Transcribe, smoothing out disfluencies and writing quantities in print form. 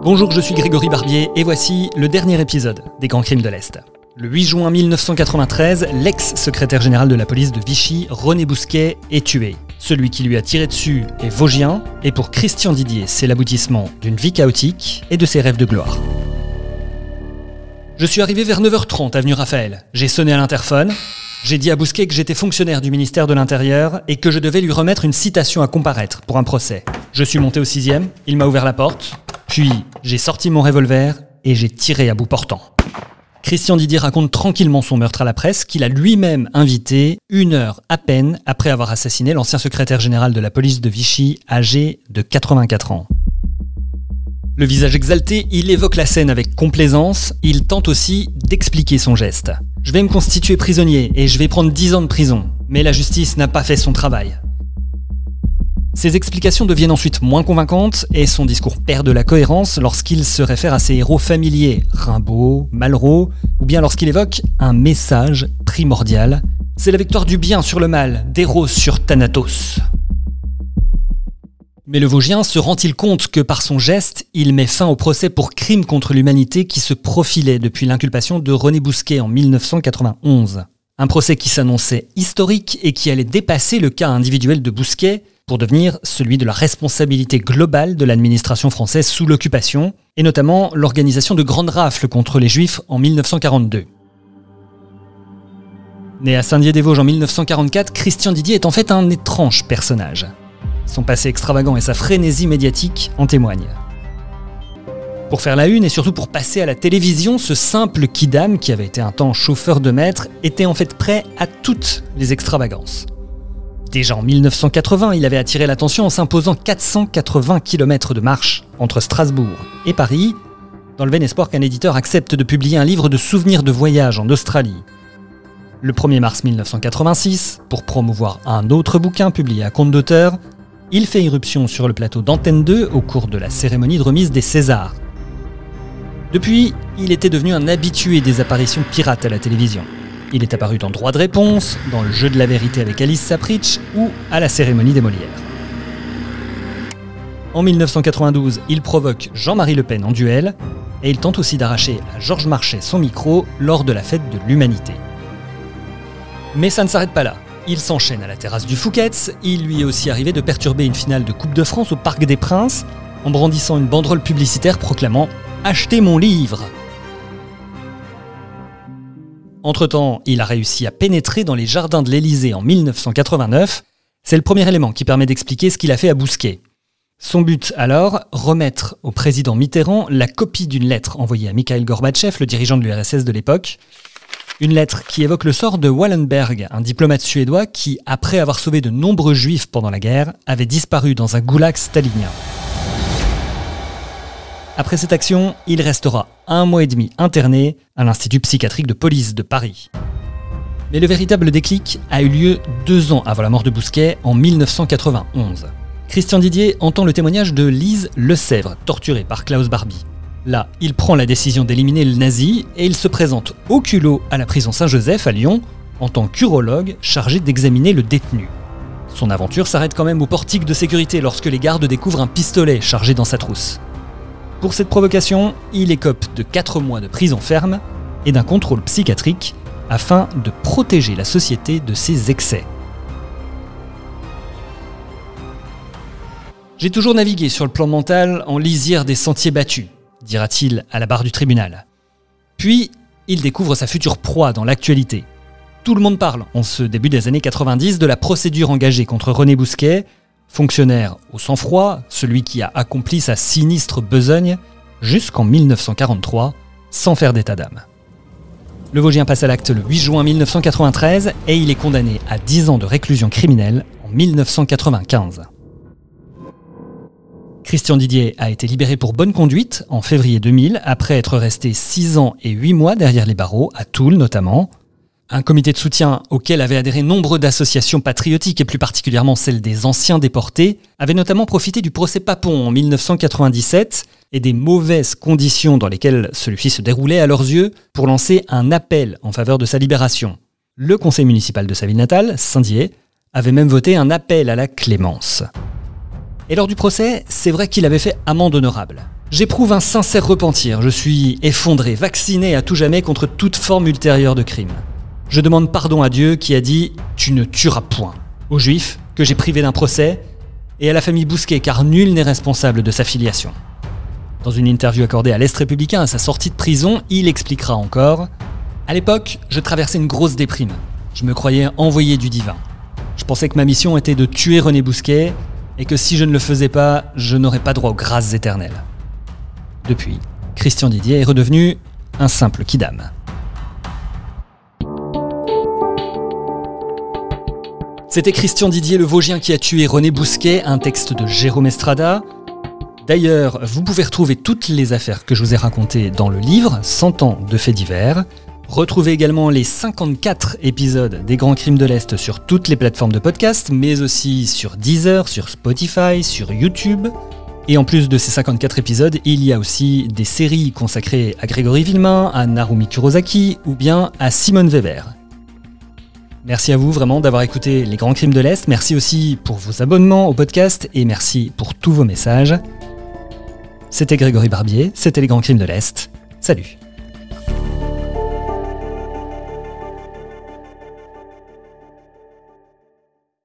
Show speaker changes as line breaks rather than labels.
Bonjour, je suis Grégory Barbier et voici le dernier épisode des Grands Crimes de l'Est. Le 8 juin 1993, l'ex-secrétaire général de la police de Vichy, René Bousquet, est tué. Celui qui lui a tiré dessus est vosgien, et pour Christian Didier, c'est l'aboutissement d'une vie chaotique et de ses rêves de gloire. Je suis arrivé vers 9h30 avenue Raphaël. J'ai sonné à l'interphone. J'ai dit à Bousquet que j'étais fonctionnaire du ministère de l'Intérieur et que je devais lui remettre une citation à comparaître pour un procès. Je suis monté au 6e, il m'a ouvert la porte, puis j'ai sorti mon revolver et j'ai tiré à bout portant. Christian Didier raconte tranquillement son meurtre à la presse qu'il a lui-même invité 1 heure à peine après avoir assassiné l'ancien secrétaire général de la police de Vichy, âgé de 84 ans. Le visage exalté, il évoque la scène avec complaisance, il tente aussi d'expliquer son geste. « Je vais me constituer prisonnier et je vais prendre 10 ans de prison, mais la justice n'a pas fait son travail. » Ses explications deviennent ensuite moins convaincantes et son discours perd de la cohérence lorsqu'il se réfère à ses héros familiers, Rimbaud, Malraux, ou bien lorsqu'il évoque un message primordial. C'est la victoire du bien sur le mal, d'Héros sur Thanatos. Mais le Vosgien se rend-il compte que par son geste, il met fin au procès pour crime contre l'humanité qui se profilait depuis l'inculpation de René Bousquet en 1991. Un procès qui s'annonçait historique et qui allait dépasser le cas individuel de Bousquet pour devenir celui de la responsabilité globale de l'administration française sous l'occupation, et notamment l'organisation de grandes rafles contre les Juifs en 1942. Né à Saint-Dié-des-Vosges en 1944, Christian Didier est en fait un étrange personnage. Son passé extravagant et sa frénésie médiatique en témoignent. Pour faire la une et surtout pour passer à la télévision, ce simple kidam, qui avait été un temps chauffeur de maître, était en fait prêt à toutes les extravagances. Déjà en 1980, il avait attiré l'attention en s'imposant 480 km de marche entre Strasbourg et Paris, dans le vain espoir qu'un éditeur accepte de publier un livre de souvenirs de voyage en Australie. Le 1er mars 1986, pour promouvoir un autre bouquin publié à compte d'auteur, il fait irruption sur le plateau d'Antenne 2 au cours de la cérémonie de remise des Césars. Depuis, il était devenu un habitué des apparitions pirates à la télévision. Il est apparu dans Droit de réponse, dans Le jeu de la vérité avec Alice Sapritch ou à la cérémonie des Molières. En 1992, il provoque Jean-Marie Le Pen en duel et il tente aussi d'arracher à Georges Marchais son micro lors de la fête de l'Humanité. Mais ça ne s'arrête pas là. Il s'enchaîne à la terrasse du Fouquet's, il lui est aussi arrivé de perturber une finale de Coupe de France au Parc des Princes en brandissant une banderole publicitaire proclamant « Achetez mon livre !» Entre-temps, il a réussi à pénétrer dans les jardins de l'Élysée en 1989. C'est le premier élément qui permet d'expliquer ce qu'il a fait à Bousquet. Son but alors, remettre au président Mitterrand la copie d'une lettre envoyée à Mikhaïl Gorbatchev, le dirigeant de l'URSS de l'époque. Une lettre qui évoque le sort de Wallenberg, un diplomate suédois qui, après avoir sauvé de nombreux juifs pendant la guerre, avait disparu dans un goulag stalinien. Après cette action, il restera 1 mois et demi interné à l'Institut psychiatrique de police de Paris. Mais le véritable déclic a eu lieu 2 ans avant la mort de Bousquet, en 1991. Christian Didier entend le témoignage de Lise Lesèvre, torturée par Klaus Barbie. Là, il prend la décision d'éliminer le nazi et il se présente au culot à la prison Saint-Joseph à Lyon en tant qu'urologue chargé d'examiner le détenu. Son aventure s'arrête quand même au portique de sécurité lorsque les gardes découvrent un pistolet chargé dans sa trousse. Pour cette provocation, il écope de 4 mois de prison ferme et d'un contrôle psychiatrique afin de protéger la société de ses excès. J'ai toujours navigué sur le plan mental en lisière des sentiers battus, dira-t-il à la barre du tribunal. Puis, il découvre sa future proie dans l'actualité. Tout le monde parle, en ce début des années 90, de la procédure engagée contre René Bousquet, fonctionnaire au sang-froid, celui qui a accompli sa sinistre besogne jusqu'en 1943, sans faire d'état d'âme. Le Vosgien passe à l'acte le 8 juin 1993 et il est condamné à 10 ans de réclusion criminelle en 1995. Christian Didier a été libéré pour bonne conduite en février 2000, après être resté 6 ans et 8 mois derrière les barreaux, à Toul notamment. Un comité de soutien auquel avaient adhéré nombre d'associations patriotiques et plus particulièrement celle des anciens déportés, avait notamment profité du procès Papon en 1997 et des mauvaises conditions dans lesquelles celui-ci se déroulait à leurs yeux pour lancer un appel en faveur de sa libération. Le conseil municipal de sa ville natale, Saint-Dié, avait même voté un appel à la clémence. Et lors du procès, c'est vrai qu'il avait fait amende honorable. J'éprouve un sincère repentir, je suis effondré, vacciné à tout jamais contre toute forme ultérieure de crime. Je demande pardon à Dieu qui a dit « Tu ne tueras point », aux Juifs que j'ai privés d'un procès, et à la famille Bousquet car nul n'est responsable de sa filiation. Dans une interview accordée à l'Est républicain à sa sortie de prison, il expliquera encore « À l'époque, je traversais une grosse déprime. Je me croyais envoyé du divin. Je pensais que ma mission était de tuer René Bousquet et que si je ne le faisais pas, je n'aurais pas droit aux grâces éternelles. » Depuis, Christian Didier est redevenu un simple kidam. C'était Christian Didier le Vosgien qui a tué René Bousquet, un texte de Jérôme Estrada. D'ailleurs, vous pouvez retrouver toutes les affaires que je vous ai racontées dans le livre 100 ans de faits divers. Retrouvez également les 54 épisodes des Grands Crimes de l'Est sur toutes les plateformes de podcast, mais aussi sur Deezer, sur Spotify, sur YouTube. Et en plus de ces 54 épisodes, il y a aussi des séries consacrées à Grégory Villemain, à Narumi Kurosaki ou bien à Simone Weber. Merci à vous vraiment d'avoir écouté les Grands Crimes de l'Est. Merci aussi pour vos abonnements au podcast et merci pour tous vos messages. C'était Grégory Barbier, c'était les Grands Crimes de l'Est. Salut!